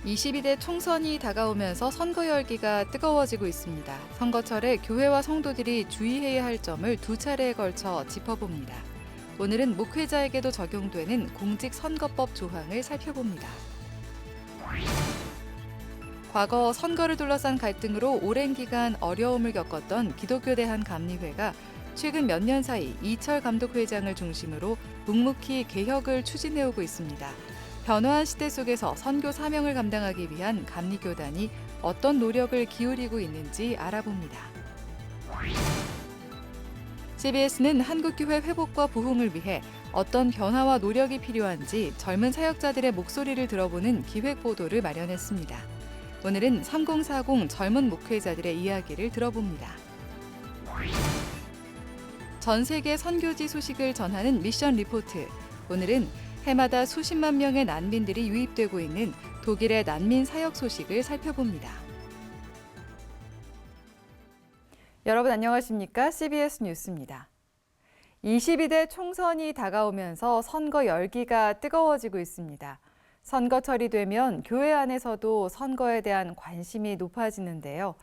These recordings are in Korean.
22대 총선이 다가오면서 선거 열기가 뜨거워지고 있습니다. 선거철에 교회와 성도들이 주의해야 할 점을 두 차례에 걸쳐 짚어봅니다. 오늘은 목회자에게도 적용되는 공직선거법 조항을 살펴봅니다. 과거 선거를 둘러싼 갈등으로 오랜 기간 어려움을 겪었던 기독교 대한감리회가 최근 몇 년 사이 이철 감독회장을 중심으로 묵묵히 개혁을 추진해오고 있습니다. 변화한 시대 속에서 선교 사명을 감당하기 위한 감리교단이 어떤 노력을 기울이고 있는지 알아봅니다. CBS는 한국교회 회복과 부흥을 위해 어떤 변화와 노력이 필요한지 젊은 사역자들의 목소리를 들어보는 기획 보도를 마련했습니다. 오늘은 3040 젊은 목회자들의 이야기를 들어봅니다. 전 세계 선교지 소식을 전하는 미션 리포트. 오늘은 해마다 수십만 명의 난민들이 유입되고 있는 독일의 난민 사역 소식을 살펴봅니다. 여러분 안녕하십니까? CBS 뉴스입니다. 22대 총선이 다가오면서 선거 열기가 뜨거워지고 있습니다. 선거철이 되면 교회 안에서도 선거에 대한 관심이 높아지는데요.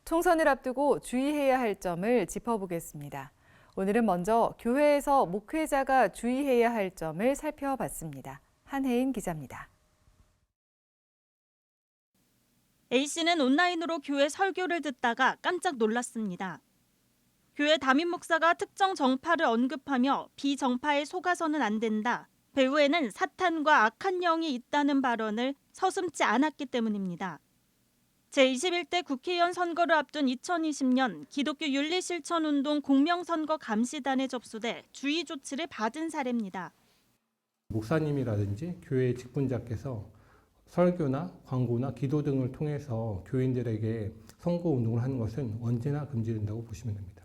총선을 앞두고 주의해야 할 점을 짚어보겠습니다. 오늘은 먼저 교회에서 목회자가 주의해야 할 점을 살펴봤습니다. 한혜인 기자입니다. A씨는 온라인으로 교회 설교를 듣다가 깜짝 놀랐습니다. 교회 담임 목사가 특정 정파를 언급하며 비정파에 속아서는 안 된다. 배후에는 사탄과 악한 영이 있다는 발언을 서슴지 않았기 때문입니다. 제21대 국회의원 선거를 앞둔 2020년 기독교 윤리실천운동 공명선거 감시단에 접수돼 주의 조치를 받은 사례입니다. 목사님이라든지 교회 직분자께서 설교나 광고나 기도 등을 통해서 교인들에게 선거운동을 하는 것은 언제나 금지된다고 보시면 됩니다.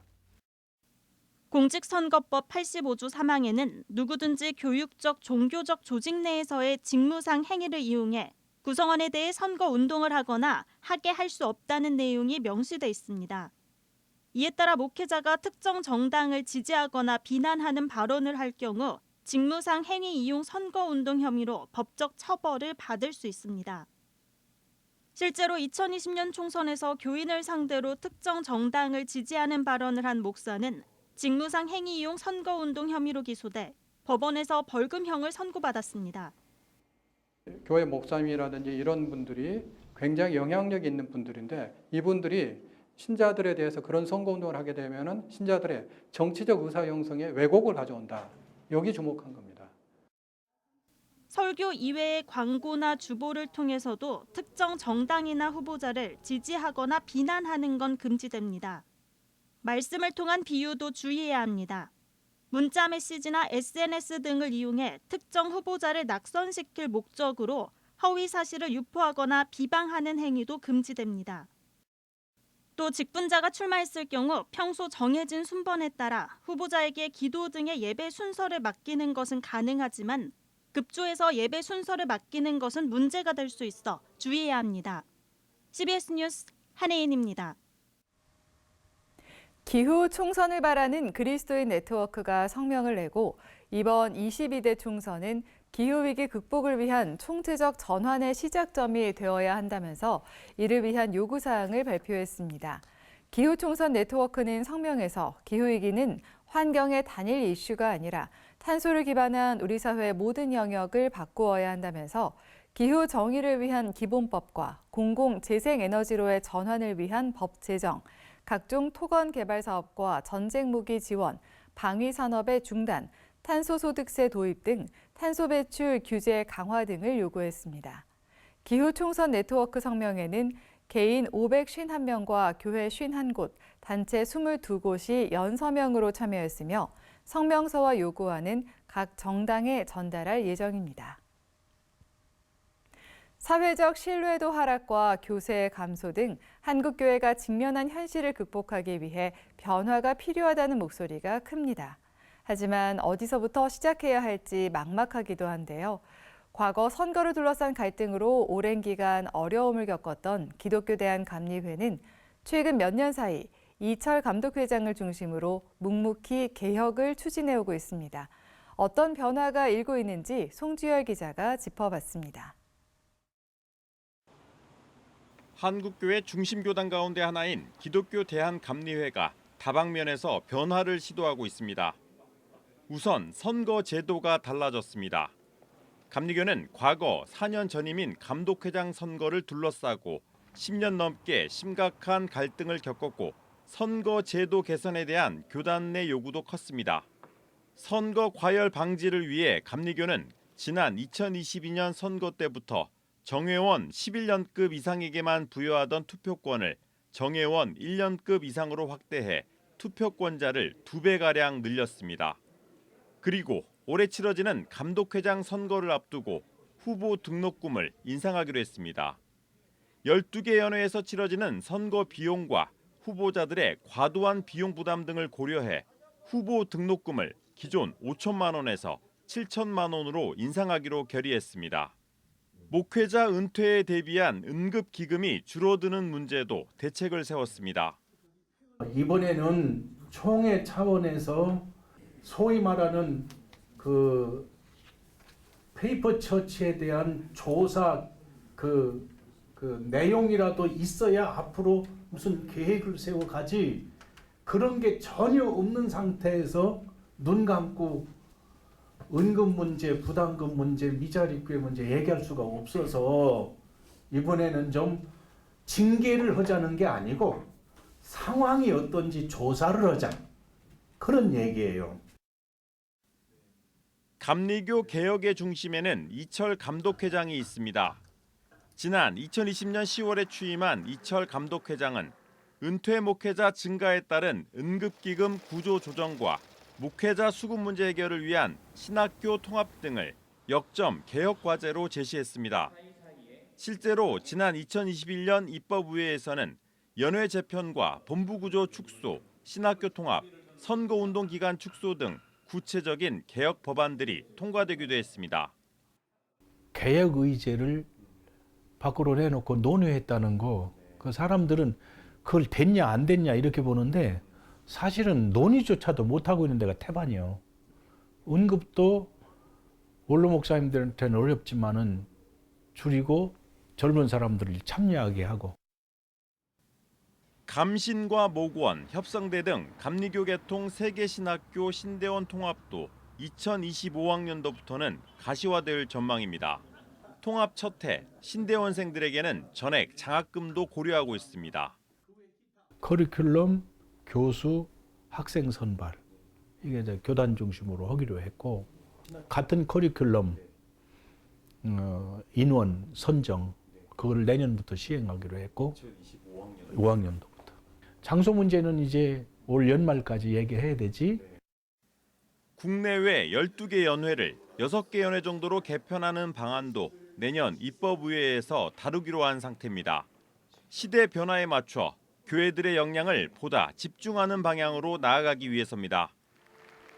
공직선거법 85조 3항에는 누구든지 교육적, 종교적 조직 내에서의 직무상 행위를 이용해 구성원에 대해 선거운동을 하거나 하게 할 수 없다는 내용이 명시돼 있습니다. 이에 따라 목회자가 특정 정당을 지지하거나 비난하는 발언을 할 경우 직무상 행위 이용 선거운동 혐의로 법적 처벌을 받을 수 있습니다. 실제로 2020년 총선에서 교인을 상대로 특정 정당을 지지하는 발언을 한 목사는 직무상 행위 이용 선거운동 혐의로 기소돼 법원에서 벌금형을 선고받았습니다. 교회 목사님이라든지 이런 분들이 굉장히 영향력 있는 분들인데 이분들이 신자들에 대해서 그런 선거운동을 하게 되면 신자들의 정치적 의사 형성에 왜곡을 가져온다. 여기 주목한 겁니다. 설교 이외의 광고나 주보를 통해서도 특정 정당이나 후보자를 지지하거나 비난하는 건 금지됩니다. 말씀을 통한 비유도 주의해야 합니다. 문자 메시지나 SNS 등을 이용해 특정 후보자를 낙선시킬 목적으로 허위 사실을 유포하거나 비방하는 행위도 금지됩니다. 또 직분자가 출마했을 경우 평소 정해진 순번에 따라 후보자에게 기도 등의 예배 순서를 맡기는 것은 가능하지만 급조해서 예배 순서를 맡기는 것은 문제가 될 수 있어 주의해야 합니다. CBS 뉴스 한혜인입니다. 기후 총선을 바라는 그리스도인 네트워크가 성명을 내고 이번 22대 총선은 기후위기 극복을 위한 총체적 전환의 시작점이 되어야 한다면서 이를 위한 요구사항을 발표했습니다. 기후총선 네트워크는 성명에서 기후위기는 환경의 단일 이슈가 아니라 탄소를 기반한 우리 사회의 모든 영역을 바꾸어야 한다면서 기후 정의를 위한 기본법과 공공재생에너지로의 전환을 위한 법 제정, 각종 토건 개발 사업과 전쟁 무기 지원, 방위 산업의 중단, 탄소소득세 도입 등 탄소 배출 규제 강화 등을 요구했습니다. 기후 총선 네트워크 성명에는 개인 551명과 교회 51곳, 단체 22곳이 연서명으로 참여했으며 성명서와 요구안은 각 정당에 전달할 예정입니다. 사회적 신뢰도 하락과 교세 감소 등 한국교회가 직면한 현실을 극복하기 위해 변화가 필요하다는 목소리가 큽니다. 하지만 어디서부터 시작해야 할지 막막하기도 한데요. 과거 선거를 둘러싼 갈등으로 오랜 기간 어려움을 겪었던 기독교 대한감리회는 최근 몇 년 사이 이철 감독회장을 중심으로 묵묵히 개혁을 추진해오고 있습니다. 어떤 변화가 일고 있는지 송주열 기자가 짚어봤습니다. 한국교회 중심교단 가운데 하나인 기독교 대한감리회가 다방면에서 변화를 시도하고 있습니다. 우선 선거 제도가 달라졌습니다. 감리교는 과거 4년 전임인 감독회장 선거를 둘러싸고 10년 넘게 심각한 갈등을 겪었고 선거 제도 개선에 대한 교단 내 요구도 컸습니다. 선거 과열 방지를 위해 감리교는 지난 2022년 선거 때부터 정회원 11년급 이상에게만 부여하던 투표권을 정회원 1년급 이상으로 확대해 투표권자를 2배가량 늘렸습니다. 그리고 올해 치러지는 감독회장 선거를 앞두고 후보 등록금을 인상하기로 했습니다. 12개 연회에서 치러지는 선거 비용과 후보자들의 과도한 비용 부담 등을 고려해 후보 등록금을 기존 5천만 원에서 7천만 원으로 인상하기로 결의했습니다. 목회자 은퇴에 대비한 응급기금이 줄어드는 문제도 대책을 세웠습니다. 이번에는 총회 차원에서 소위 말하는 그 페이퍼 처치에 대한 조사 그 내용이라도 있어야 앞으로 무슨 계획을 세워가지 그런 게 전혀 없는 상태에서 눈 감고 은금 문제, 부담금 문제, 미자립구의 문제 얘기할 수가 없어서 이번에는 좀 징계를 하자는 게 아니고 상황이 어떤지 조사를 하자 그런 얘기예요. 감리교 개혁의 중심에는 이철 감독회장이 있습니다. 지난 2020년 10월에 취임한 이철 감독회장은 은퇴 목회자 증가에 따른 응급기금 구조 조정과 목회자 수급 문제 해결을 위한 신학교 통합 등을 역점 개혁 과제로 제시했습니다. 실제로 지난 2021년 입법의회에서는 연회 재편과 본부구조 축소, 신학교 통합, 선거운동 기간 축소 등 구체적인 개혁 법안들이 통과되기도 했습니다. 개혁 의제를 밖으로 내놓고 논의했다는 거, 그 사람들은 그걸 됐냐 안 됐냐 이렇게 보는데 사실은 논의조차도 못하고 있는 데가 태반이요. 은급도 원로 목사님들한테는 어렵지만은 줄이고 젊은 사람들을 참여하게 하고. 감신과 목원, 협성대 등 감리교 계통 세계신학교 신대원 통합도 2025학년도부터는 가시화될 전망입니다. 통합 첫 해 신대원생들에게는 전액 장학금도 고려하고 있습니다. 커리큘럼, 교수, 학생 선발 이게 이제 교단 중심으로 하기로 했고 같은 커리큘럼 인원 선정 그걸 내년부터 시행하기로 했고 5학년도부터 장소 문제는 이제 올 연말까지 얘기해야 되지. 국내외 12개 연회를 6개 연회 정도로 개편하는 방안도 내년 입법의회에서 다루기로 한 상태입니다. 시대 변화에 맞춰 교회들의 역량을 보다 집중하는 방향으로 나아가기 위해서입니다.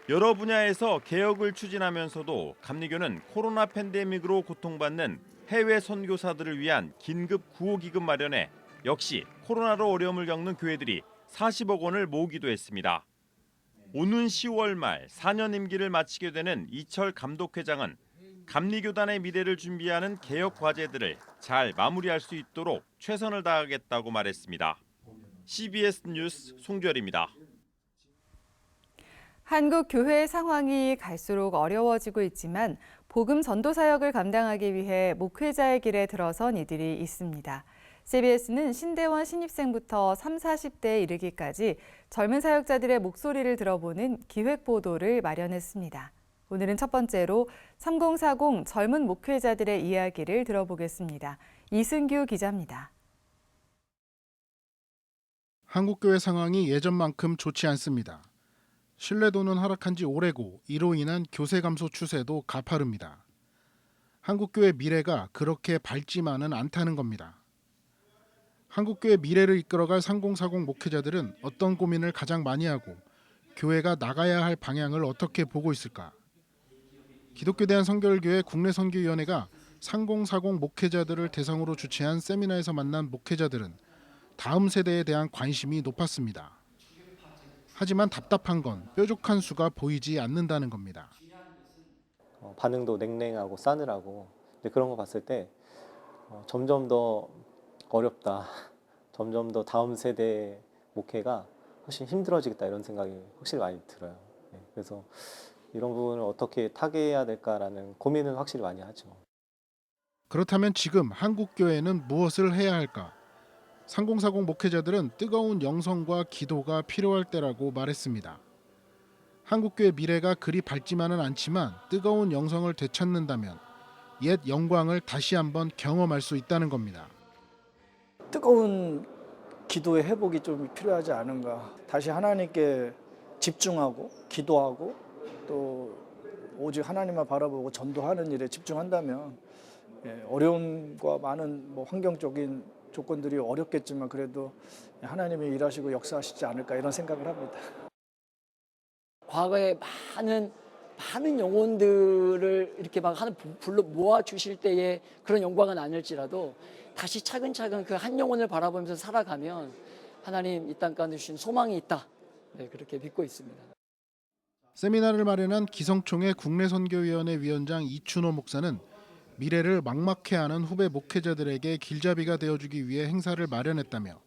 여러 분야에서 개혁을 추진하면서도 감리교는 코로나 팬데믹으로 고통받는 해외 선교사들을 위한 긴급 구호기금 마련에 역시 코로나로 어려움을 겪는 교회들이 40억 원을 모으기도 했습니다. 오는 10월 말 4년 임기를 마치게 되는 이철 감독회장은 감리교단의 미래를 준비하는 개혁 과제들을 잘 마무리할 수 있도록 최선을 다하겠다고 말했습니다. CBS 뉴스 송주열입니다. 한국 교회 상황이 갈수록 어려워지고 있지만 복음 전도 사역을 감당하기 위해 목회자의 길에 들어선 이들이 있습니다. CBS는 신대원 신입생부터 30, 40대에 이르기까지 젊은 사역자들의 목소리를 들어보는 기획 보도를 마련했습니다. 오늘은 첫 번째로 3040 젊은 목회자들의 이야기를 들어보겠습니다. 이승규 기자입니다. 한국교회 상황이 예전만큼 좋지 않습니다. 신뢰도는 하락한 지 오래고 이로 인한 교세 감소 추세도 가파릅니다. 한국교회 미래가 그렇게 밝지만은 않다는 겁니다. 한국교회 미래를 이끌어갈 3040 목회자들은 어떤 고민을 가장 많이 하고 교회가 나가야 할 방향을 어떻게 보고 있을까? 기독교 대한선교회 국내선교위원회가 3040 목회자들을 대상으로 주최한 세미나에서 만난 목회자들은 다음 세대에 대한 관심이 높았습니다. 하지만 답답한 건 뾰족한 수가 보이지 않는다는 겁니다. 반응도 냉랭하고 싸늘하고 그런 거 봤을 때 점점 더 어렵다. 점점 더 다음 세대 목회가 훨씬 힘들어지겠다 이런 생각이 확실히 많이 들어요. 네, 그래서 이런 부분을 어떻게 타개해야 될까라는 고민을 확실히 많이 하죠. 그렇다면 지금 한국 교회는 무엇을 해야 할까? 3040 목회자들은 뜨거운 영성과 기도가 필요할 때라고 말했습니다. 한국교회 미래가 그리 밝지만은 않지만 뜨거운 영성을 되찾는다면 옛 영광을 다시 한번 경험할 수 있다는 겁니다. 뜨거운 기도의 회복이 좀 필요하지 않은가. 다시 하나님께 집중하고 기도하고 또 오직 하나님만 바라보고 전도하는 일에 집중한다면 어려움과 많은 환경적인 조건들이 어렵겠지만 그래도 하나님이 일하시고 역사하시지 않을까 이런 생각을 합니다. 과거에 많은 영혼들을 이렇게 막 불러 모아 주실 때의 그런 영광은 아닐지라도 다시 차근차근 그 한 영혼을 바라보면서 살아가면 하나님 이 땅 가운데 주신 소망이 있다. 네, 그렇게 믿고 있습니다. 세미나를 마련한 기성총회 국내선교위원회 위원장 이춘호 목사는 미래를 막막해하는 후배 목회자들에게 길잡이가 되어주기 위해 행사를 마련했다며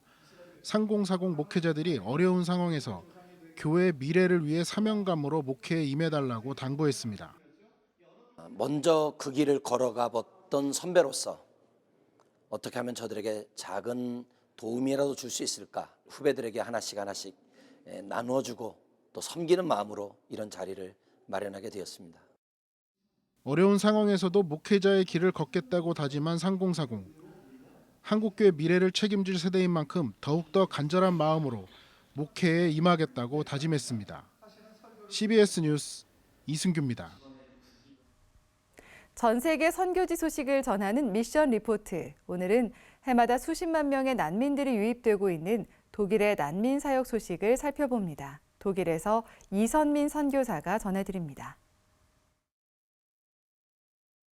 3040 목회자들이 어려운 상황에서 교회 미래를 위해 사명감으로 목회에 임해달라고 당부했습니다. 먼저 그 길을 걸어가 봤던 선배로서 어떻게 하면 저들에게 작은 도움이라도 줄 수 있을까? 후배들에게 하나씩 나누어주고 또 섬기는 마음으로 이런 자리를 마련하게 되었습니다. 어려운 상황에서도 목회자의 길을 걷겠다고 다짐한 3040. 한국교회 미래를 책임질 세대인 만큼 더욱더 간절한 마음으로 목회에 임하겠다고 다짐했습니다. CBS 뉴스 이승규입니다. 전 세계 선교지 소식을 전하는 미션 리포트. 오늘은 해마다 수십만 명의 난민들이 유입되고 있는 독일의 난민 사역 소식을 살펴봅니다. 독일에서 이선민 선교사가 전해드립니다.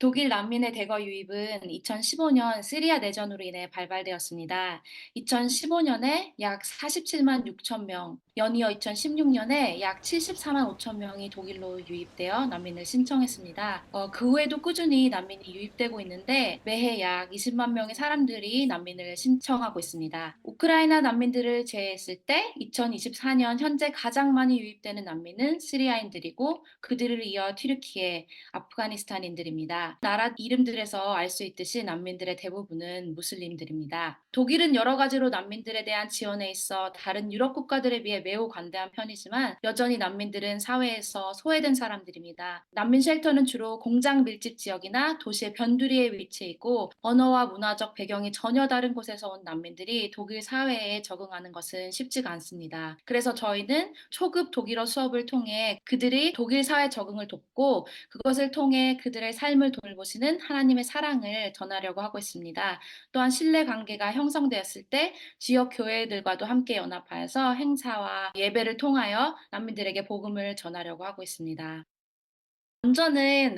독일 난민의 대거 유입은 2015년 시리아 내전으로 인해 발발되었습니다. 2015년에 약 47만 6천 명, 연이어 2016년에 약 74만 5천 명이 독일로 유입되어 난민을 신청했습니다. 그 후에도 꾸준히 난민이 유입되고 있는데 매해 약 20만 명의 사람들이 난민을 신청하고 있습니다. 우크라이나 난민들을 제외했을 때 2024년 현재 가장 많이 유입되는 난민은 시리아인들이고 그들을 이어 튀르키예, 아프가니스탄인들입니다. 나라 이름들에서 알 수 있듯이 난민들의 대부분은 무슬림들입니다. 독일은 여러 가지로 난민들에 대한 지원에 있어 다른 유럽 국가들에 비해 매우 관대한 편이지만 여전히 난민들은 사회에서 소외된 사람들입니다. 난민 쉘터는 주로 공장 밀집 지역이나 도시의 변두리에 위치해 있고 언어와 문화적 배경이 전혀 다른 곳에서 온 난민들이 독일 사회에 적응하는 것은 쉽지가 않습니다. 그래서 저희는 초급 독일어 수업을 통해 그들이 독일 사회 적응을 돕고 그것을 통해 그들의 삶을 돌보시는 하나님의 사랑을 전하려고 하고 있습니다. 또한 신뢰 관계가 형성되었을 때 지역 교회들과도 함께 연합하여서 행사와 예배를 통하여 난민들에게 복음을 전하려고 하고 있습니다. 먼저는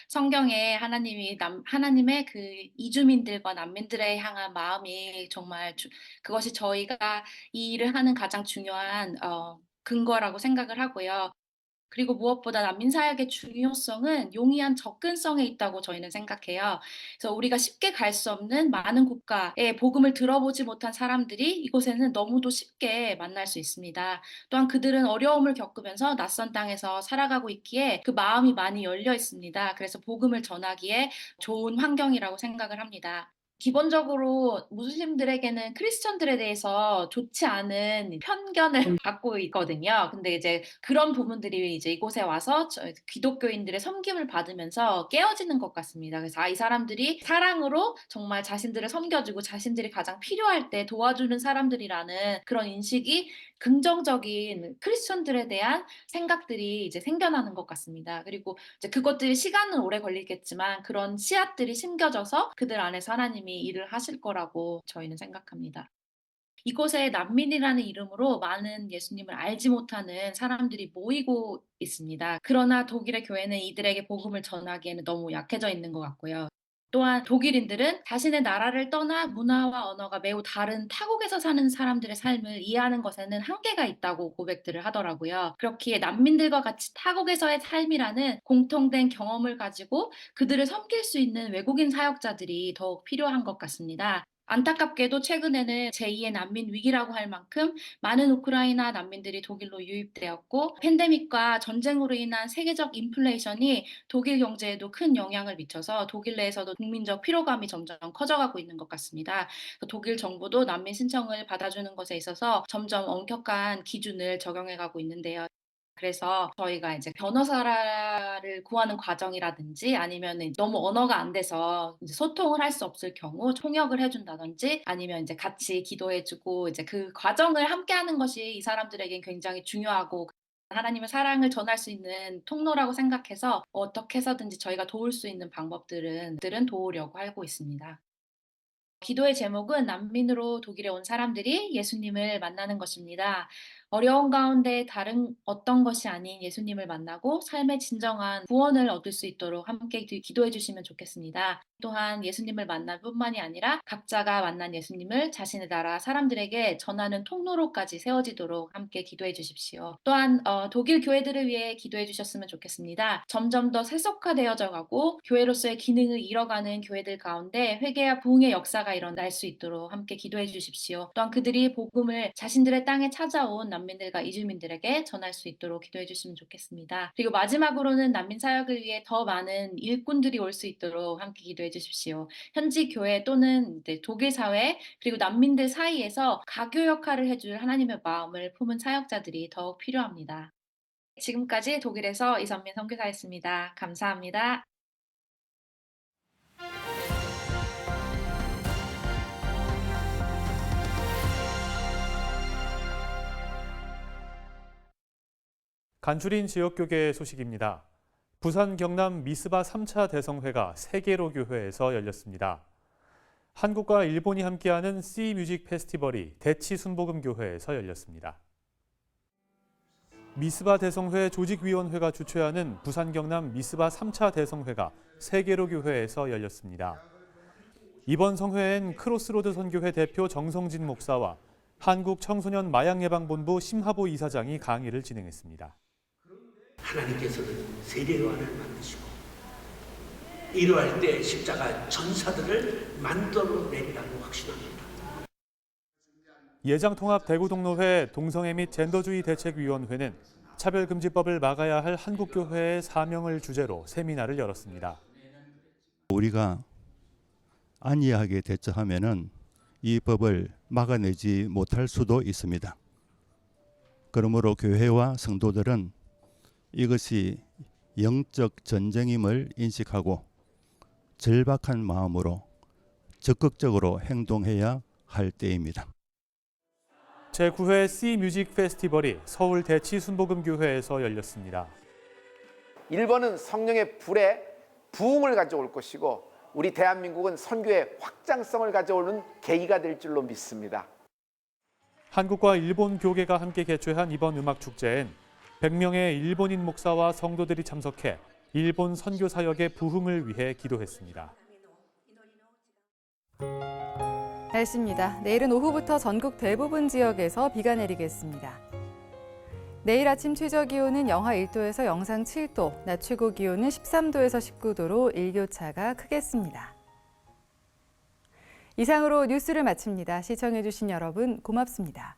성경에 하나님의 그 이주민들과 난민들에 향한 마음이 정말 그것이 저희가 이 일을 하는 가장 중요한 근거라고 생각을 하고요. 그리고 무엇보다 난민 사역의 중요성은 용이한 접근성에 있다고 저희는 생각해요. 그래서 우리가 쉽게 갈 수 없는 많은 국가의 복음을 들어보지 못한 사람들이 이곳에는 너무도 쉽게 만날 수 있습니다. 또한 그들은 어려움을 겪으면서 낯선 땅에서 살아가고 있기에 그 마음이 많이 열려 있습니다. 그래서 복음을 전하기에 좋은 환경이라고 생각을 합니다. 기본적으로 무슬림들에게는 크리스천들에 대해서 좋지 않은 편견을 갖고 있거든요. 근데 이제 그런 부분들이 이제 이곳에 와서 기독교인들의 섬김을 받으면서 깨어지는 것 같습니다. 그래서 이 사람들이 사랑으로 정말 자신들을 섬겨주고 자신들이 가장 필요할 때 도와주는 사람들이라는 그런 인식이 긍정적인 크리스천들에 대한 생각들이 이제 생겨나는 것 같습니다. 그리고 이제 그것들이 시간은 오래 걸리겠지만 그런 씨앗들이 심겨져서 그들 안에서 하나님이 일을 하실 거라고 저희는 생각합니다. 이곳에 난민이라는 이름으로 많은 예수님을 알지 못하는 사람들이 모이고 있습니다. 그러나 독일의 교회는 이들에게 복음을 전하기에는 너무 약해져 있는 것 같고요. 또한 독일인들은 자신의 나라를 떠나 문화와 언어가 매우 다른 타국에서 사는 사람들의 삶을 이해하는 것에는 한계가 있다고 고백들을 하더라고요. 그렇기에 난민들과 같이 타국에서의 삶이라는 공통된 경험을 가지고 그들을 섬길 수 있는 외국인 사역자들이 더욱 필요한 것 같습니다. 안타깝게도 최근에는 제2의 난민 위기라고 할 만큼 많은 우크라이나 난민들이 독일로 유입되었고 팬데믹과 전쟁으로 인한 세계적 인플레이션이 독일 경제에도 큰 영향을 미쳐서 독일 내에서도 국민적 피로감이 점점 커져가고 있는 것 같습니다. 독일 정부도 난민 신청을 받아주는 것에 있어서 점점 엄격한 기준을 적용해가고 있는데요. 그래서 저희가 이제 변호사를 구하는 과정이라든지 아니면 너무 언어가 안 돼서 이제 소통을 할 수 없을 경우 통역을 해준다든지 아니면 이제 같이 기도해주고 이제 그 과정을 함께하는 것이 이 사람들에겐 굉장히 중요하고 하나님의 사랑을 전할 수 있는 통로라고 생각해서 어떻게 해서든지 저희가 도울 수 있는 방법들은 도우려고 하고 있습니다. 기도의 제목은 난민으로 독일에 온 사람들이 예수님을 만나는 것입니다. 어려운 가운데 다른 어떤 것이 아닌 예수님을 만나고 삶의 진정한 구원을 얻을 수 있도록 함께 기도해 주시면 좋겠습니다. 또한 예수님을 만날 뿐만이 아니라 각자가 만난 예수님을 자신의 나라 사람들에게 전하는 통로로까지 세워지도록 함께 기도해 주십시오. 또한 독일 교회들을 위해 기도해 주셨으면 좋겠습니다. 점점 더 세속화되어져 가고 교회로서의 기능을 잃어가는 교회들 가운데 회개와 부흥의 역사가 일어날 수 있도록 함께 기도해 주십시오. 또한 그들이 복음을 자신들의 땅에 찾아온 난민들과 이주민들에게 전할 수 있도록 기도해 주시면 좋겠습니다. 그리고 마지막으로는 난민 사역을 위해 더 많은 일꾼들이 올 수 있도록 함께 기도해 주십시오. 현지 교회 또는 독일 사회 그리고 난민들 사이에서 가교 역할을 해줄 하나님의 마음을 품은 사역자들이 더욱 필요합니다. 지금까지 독일에서 이선민 선교사였습니다. 감사합니다. 간추린 지역교계 소식입니다. 부산 경남 미스바 3차 대성회가 세계로 교회에서 열렸습니다. 한국과 일본이 함께하는 C-뮤직 페스티벌이 대치 순복음교회에서 열렸습니다. 미스바 대성회 조직위원회가 주최하는 부산 경남 미스바 3차 대성회가 세계로 교회에서 열렸습니다. 이번 성회엔 크로스로드 선교회 대표 정성진 목사와 한국 청소년 마약예방본부 심하보 이사장이 강의를 진행했습니다. 하나님께서는 세례요한을 만드시고 이러할 때 십자가 전사들을 만들어내리라고 확신합니다. 예장통합 대구동로회 동성애 및 젠더주의 대책위원회는 차별금지법을 막아야 할 한국교회의 사명을 주제로 세미나를 열었습니다. 우리가 안이하게 대처하면은 이 법을 막아내지 못할 수도 있습니다. 그러므로 교회와 성도들은 이것이 영적 전쟁임을 인식하고 절박한 마음으로 적극적으로 행동해야 할 때입니다. 제9회 C-뮤직 페스티벌이 서울 대치 순복음교회에서 열렸습니다. 일본은 성령의 불에 부흥을 가져올 것이고 우리 대한민국은 선교의 확장성을 가져오는 계기가 될 줄로 믿습니다. 한국과 일본 교계가 함께 개최한 이번 음악축제엔 100명의 일본인 목사와 성도들이 참석해 일본 선교 사역의 부흥을 위해 기도했습니다. 날씨입니다. 내일은 오후부터 전국 대부분 지역에서 비가 내리겠습니다. 내일 아침 최저기온은 영하 1도에서 영상 7도, 낮 최고 기온은 13도에서 19도로 일교차가 크겠습니다. 이상으로 뉴스를 마칩니다. 시청해주신 여러분 고맙습니다.